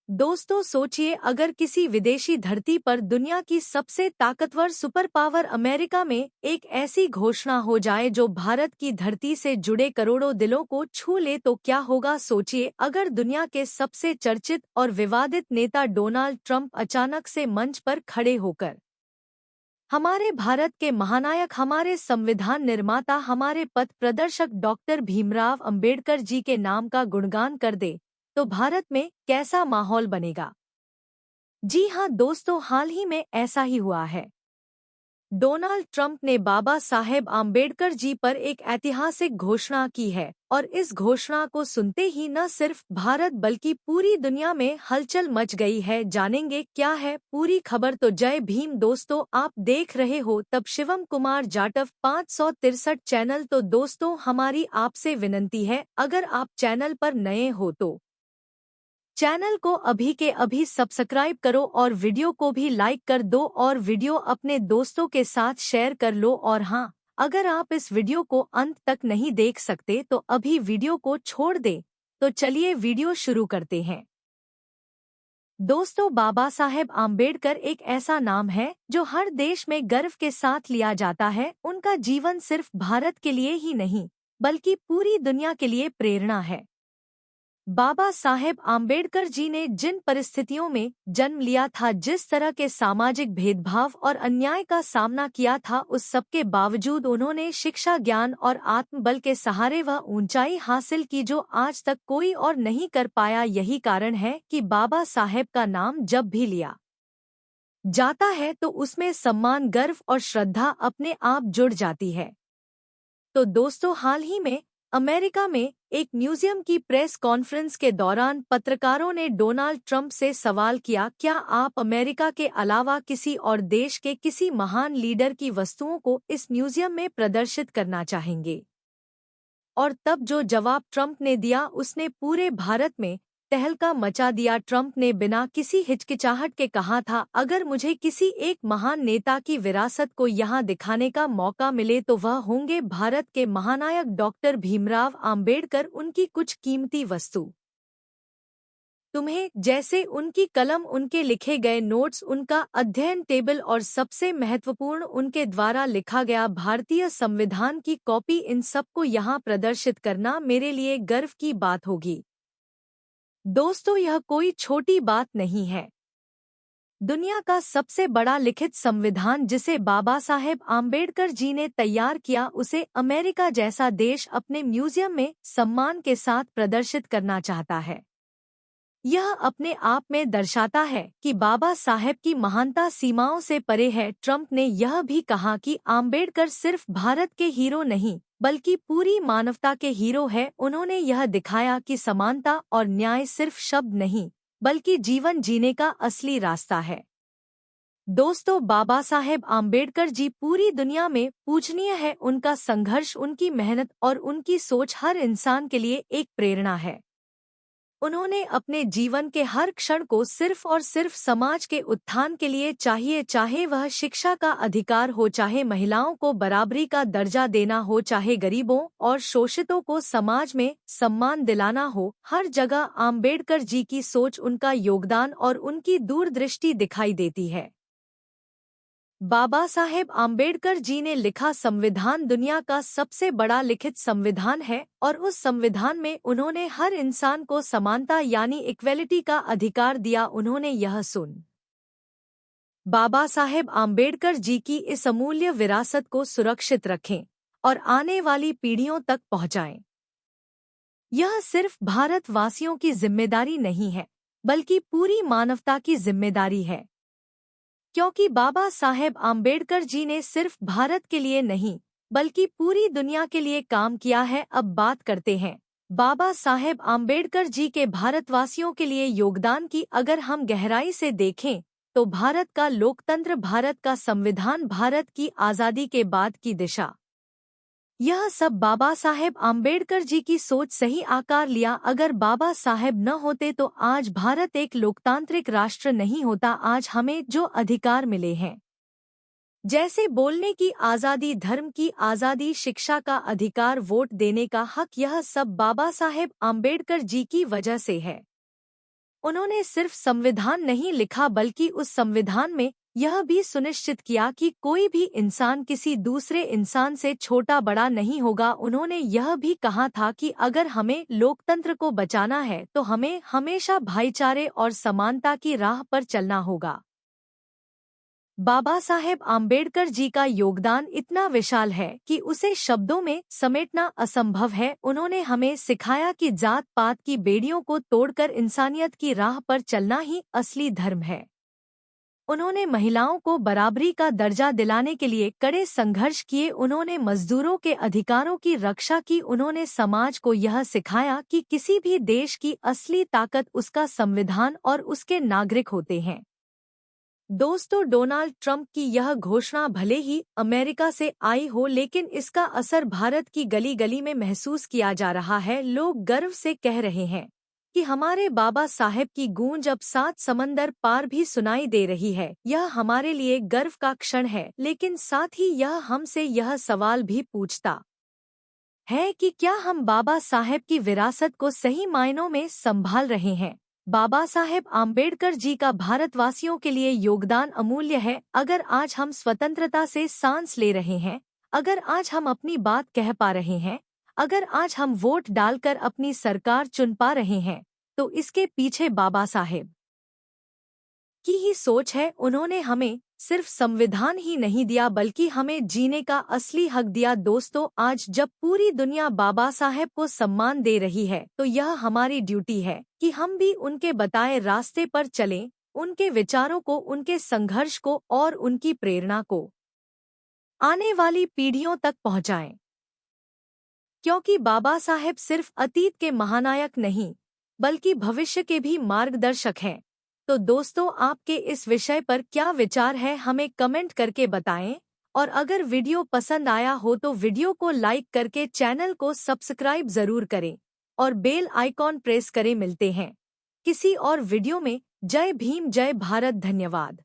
दोस्तों सोचिए, अगर किसी विदेशी धरती पर दुनिया की सबसे ताकतवर सुपर पावर अमेरिका में एक ऐसी घोषणा हो जाए जो भारत की धरती से जुड़े करोड़ों दिलों को छू ले, तो क्या होगा। सोचिए, अगर दुनिया के सबसे चर्चित और विवादित नेता डोनाल्ड ट्रंप अचानक से मंच पर खड़े होकर हमारे भारत के महानायक, हमारे संविधान निर्माता, हमारे पथ प्रदर्शक डॉक्टर भीमराव अंबेडकर जी के नाम का गुणगान कर दे, तो भारत में कैसा माहौल बनेगा। जी हाँ दोस्तों, हाल ही में ऐसा ही हुआ है। डोनाल्ड ट्रंप ने बाबा साहेब आम्बेडकर जी पर एक ऐतिहासिक घोषणा की है, और इस घोषणा को सुनते ही न सिर्फ भारत बल्कि पूरी दुनिया में हलचल मच गई है। जानेंगे क्या है पूरी खबर, तो जय भीम दोस्तों, आप देख रहे हो तब शिवम कुमार जाटव 563 चैनल। तो दोस्तों, हमारी आपसे विनंती है, अगर आप चैनल पर नए हो तो चैनल को अभी के अभी सब्सक्राइब करो और वीडियो को भी लाइक कर दो और वीडियो अपने दोस्तों के साथ शेयर कर लो। और हाँ, अगर आप इस वीडियो को अंत तक नहीं देख सकते तो अभी वीडियो को छोड़ दे। तो चलिए वीडियो शुरू करते हैं। दोस्तों, बाबा साहेब आम्बेडकर एक ऐसा नाम है जो हर देश में गर्व के साथ लिया जाता है। उनका जीवन सिर्फ भारत के लिए ही नहीं बल्कि पूरी दुनिया के लिए प्रेरणा है। बाबा साहेब आम्बेडकर जी ने जिन परिस्थितियों में जन्म लिया था, जिस तरह के सामाजिक भेदभाव और अन्याय का सामना किया था, उस सब के बावजूद उन्होंने शिक्षा, ज्ञान और आत्मबल के सहारे वह ऊंचाई हासिल की जो आज तक कोई और नहीं कर पाया। यही कारण है कि बाबा साहेब का नाम जब भी लिया जाता है तो उसमें सम्मान, गर्व और श्रद्धा अपने आप जुड़ जाती है। तो दोस्तों, हाल ही में अमेरिका में एक म्यूजियम की प्रेस कॉन्फ्रेंस के दौरान पत्रकारों ने डोनाल्ड ट्रंप से सवाल किया, क्या आप अमेरिका के अलावा किसी और देश के किसी महान लीडर की वस्तुओं को इस म्यूजियम में प्रदर्शित करना चाहेंगे। और तब जो जवाब ट्रंप ने दिया उसने पूरे भारत में तहलका मचा दिया। ट्रंप ने बिना किसी हिचकिचाहट के कहा था, अगर मुझे किसी एक महान नेता की विरासत को यहाँ दिखाने का मौका मिले तो वह होंगे भारत के महानायक डॉक्टर भीमराव आम्बेडकर। उनकी कुछ कीमती वस्तु तुम्हें, जैसे उनकी कलम, उनके लिखे गए नोट्स, उनका अध्ययन टेबल और सबसे महत्वपूर्ण उनके द्वारा लिखा गया भारतीय संविधान की कॉपी, इन सबको यहाँ प्रदर्शित करना मेरे लिए गर्व की बात होगी। दोस्तों, यह कोई छोटी बात नहीं है। दुनिया का सबसे बड़ा लिखित संविधान जिसे बाबा साहेब आम्बेडकर जी ने तैयार किया, उसे अमेरिका जैसा देश अपने म्यूजियम में सम्मान के साथ प्रदर्शित करना चाहता है। यह अपने आप में दर्शाता है कि बाबा साहेब की महानता सीमाओं से परे है। ट्रंप ने यह भी कहा कि आम्बेडकर सिर्फ भारत के हीरो नहीं बल्कि पूरी मानवता के हीरो है। उन्होंने यह दिखाया कि समानता और न्याय सिर्फ शब्द नहीं बल्कि जीवन जीने का असली रास्ता है। दोस्तों, बाबा साहेब आम्बेडकर जी पूरी दुनिया में पूजनीय है। उनका संघर्ष, उनकी मेहनत और उनकी सोच हर इंसान के लिए एक प्रेरणा है। उन्होंने अपने जीवन के हर क्षण को सिर्फ और सिर्फ समाज के उत्थान के लिए चाहिए, चाहे वह शिक्षा का अधिकार हो, चाहे महिलाओं को बराबरी का दर्जा देना हो, चाहे गरीबों और शोषितों को समाज में सम्मान दिलाना हो। हर जगह आम्बेडकर जी की सोच, उनका योगदान और उनकी दूरदृष्टि दिखाई देती है। बाबा साहेब आम्बेडकर जी ने लिखा संविधान दुनिया का सबसे बड़ा लिखित संविधान है, और उस संविधान में उन्होंने हर इंसान को समानता यानी इक्वेलिटी का अधिकार दिया। उन्होंने यह सुन बाबा साहेब आम्बेडकर जी की इस अमूल्य विरासत को सुरक्षित रखें और आने वाली पीढ़ियों तक पहुंचाएं। यह सिर्फ भारतवासियों की जिम्मेदारी नहीं है बल्कि पूरी मानवता की जिम्मेदारी है, क्योंकि बाबा साहेब आम्बेडकर जी ने सिर्फ भारत के लिए नहीं बल्कि पूरी दुनिया के लिए काम किया है। अब बात करते हैं बाबा साहेब आम्बेडकर जी के भारतवासियों के लिए योगदान की। अगर हम गहराई से देखें तो भारत का लोकतंत्र, भारत का संविधान, भारत की आज़ादी के बाद की दिशा, यह सब बाबा साहेब आम्बेडकर जी की सोच सही आकार लिया। अगर बाबा साहेब न होते तो आज भारत एक लोकतांत्रिक राष्ट्र नहीं होता। आज हमें जो अधिकार मिले हैं, जैसे बोलने की आज़ादी, धर्म की आज़ादी, शिक्षा का अधिकार, वोट देने का हक, यह सब बाबा साहेब आम्बेडकर जी की वजह से है। उन्होंने सिर्फ संविधान नहीं लिखा बल्कि उस संविधान में यह भी सुनिश्चित किया कि कोई भी इंसान किसी दूसरे इंसान से छोटा बड़ा नहीं होगा। उन्होंने यह भी कहा था कि अगर हमें लोकतंत्र को बचाना है तो हमें हमेशा भाईचारे और समानता की राह पर चलना होगा। बाबा साहेब आम्बेडकर जी का योगदान इतना विशाल है कि उसे शब्दों में समेटना असंभव है। उन्होंने हमें सिखाया कि जात पात की बेड़ियों को तोड़कर इंसानियत की राह पर चलना ही असली धर्म है। उन्होंने महिलाओं को बराबरी का दर्जा दिलाने के लिए कड़े संघर्ष किए। उन्होंने मजदूरों के अधिकारों की रक्षा की। उन्होंने समाज को यह सिखाया कि किसी भी देश की असली ताकत उसका संविधान और उसके नागरिक होते हैं। दोस्तों, डोनाल्ड ट्रंप की यह घोषणा भले ही अमेरिका से आई हो, लेकिन इसका असर भारत की गली गली में महसूस किया जा रहा है। लोग गर्व से कह रहे हैं कि हमारे बाबा साहेब की गूंज अब 7 समंदर पार भी सुनाई दे रही है। यह हमारे लिए गर्व का क्षण है, लेकिन साथ ही यह हमसे यह सवाल भी पूछता है कि क्या हम बाबा साहेब की विरासत को सही मायनों में संभाल रहे हैं। बाबा साहेब आम्बेडकर जी का भारतवासियों के लिए योगदान अमूल्य है। अगर आज हम स्वतंत्रता से सांस ले रहे हैं, अगर आज हम अपनी बात कह पा रहे हैं, अगर आज हम वोट डालकर अपनी सरकार चुन पा रहे हैं, तो इसके पीछे बाबा साहेब की ही सोच है। उन्होंने हमें सिर्फ संविधान ही नहीं दिया बल्कि हमें जीने का असली हक दिया। दोस्तों, आज जब पूरी दुनिया बाबा साहेब को सम्मान दे रही है तो यह हमारी ड्यूटी है कि हम भी उनके बताए रास्ते पर चलें, उनके विचारों को, उनके संघर्ष को और उनकी प्रेरणा को आने वाली पीढ़ियों तक पहुंचाएं। क्योंकि बाबा साहेब सिर्फ अतीत के महानायक नहीं बल्कि भविष्य के भी मार्गदर्शक हैं। तो दोस्तों, आपके इस विषय पर क्या विचार है, हमें कमेंट करके बताएं। और अगर वीडियो पसंद आया हो तो वीडियो को लाइक करके चैनल को सब्सक्राइब जरूर करें और बेल आइकॉन प्रेस करें। मिलते हैं किसी और वीडियो में। जय भीम, जय भारत, धन्यवाद।